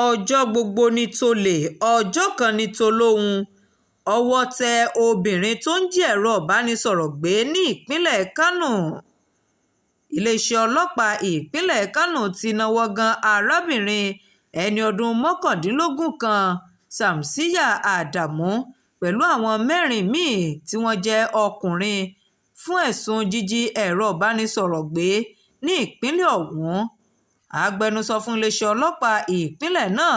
ọjọ́ gbogbo ní tolè ọjọ́ kan ní tolóhùn owó tẹ obìnrin tó ń jí ẹ̀rọ ìbánisọ̀rọ̀ gbé ní ìpínlẹ̀ kánò. iléeṣẹ́ ọlọ́pàá ìpínlẹ̀ kánò ti náwó gan arábìnrin ẹni ọdún mọ́kàndínlógún kan Shamsiyya Adamu pẹ̀lú àwọn mẹ́rin míì tí wọ́n jẹ́ ọkùnrin fún ẹ̀sùn jíjí ẹ̀rọ ìbánisọ̀rọ̀ gbé ní ìpínlẹ̀ ọ̀hún. agbẹnusọ fún iléeṣẹ́ ọlọ́pàá ìpínlẹ̀ náà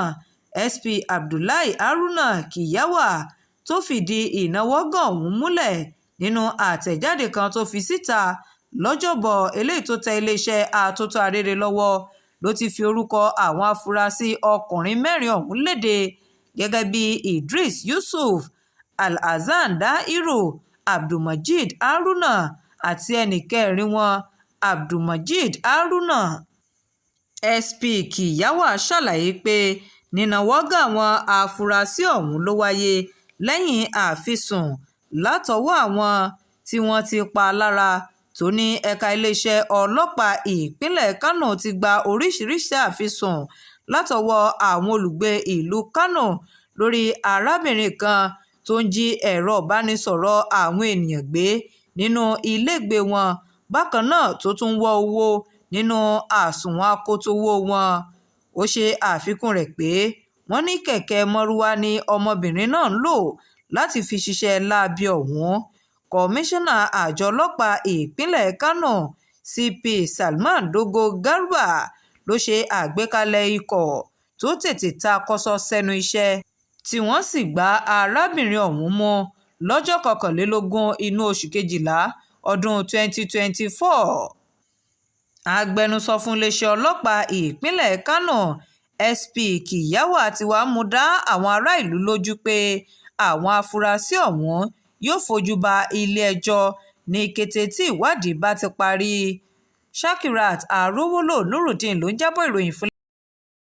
SP Abdullahi Haruna Kiyawa tó fìdí ìnáwógan ọ̀hún múlẹ̀ nínú àtẹ̀jáde kan tó fi síta lọ́jọ́bọ̀ eléyìí tó tẹ iléeṣẹ́ atótó arére lọ́wọ́ ló ti fi orúkọ àwọn afurasí ọkùnrin mẹ́rin ọ̀hún léde gẹ́gẹ́ bí Idris Yusuf, Alhassan Dahiru, Abdulmajid Haruna àti ẹnì kẹrin wọn Abdulmajid Haruna. SP Kiyawa ṣàlàyé pé nínáwógan àwọn afurasí ọ̀hún ló wáyé lẹ́yìn àfisùn látọwọ́ àwọn tí wọ́n ti pa lára tó ní ẹ̀ka iléeṣẹ́ ọlọ́pàá ìpínlẹ̀ Kánò ti gba oríṣiríṣi àfisùn látọwọ́ àwọn olùgbé ìlú Kánò lórí arábìnrin kan tó ń jí ẹ̀rọ ìbánisọ̀rọ̀ àwọn ènìyàn gbé nínú ilégbèé wọn, bákan náà tó tún wọ́ owó nínú àsùnwọ̀n akoto-owó wọn. ó ṣe àfikún rẹ̀ pé wọ́n ní kẹ̀kẹ́ mọ́rúwá ni ọmọbìnrin náà ń lò láti fi ṣiṣẹ́ láabi ọ̀hún. kọmíṣánná àjọ ọlọ́pàá ìpínlẹ̀ Kánò CP Salman Dogo Garba ló ṣe àgbékalẹ̀ ikọ̀ tó tètè ta kọ́sọ́ sẹ́nu iṣẹ́ tí wọ́n sì gba arábìnrin ọ̀hún mú lọ́jọ́ 21 inú oṣù kejìlá ọdún 2024. agbẹnusọ fún iléeṣẹ́ ọlọ́pàá ìpínlẹ̀ Kánò SP Kiyawa ti wá mú dá àwọn ará ìlú lójú pé àwọn afurasí ọ̀hún yóò fojú ba ilé-ẹjọ́ ní kété tí ìwádìí bá ti parí. Shakirat Arowolo Nurudeen ló ń jábọ̀ ìròyìn fún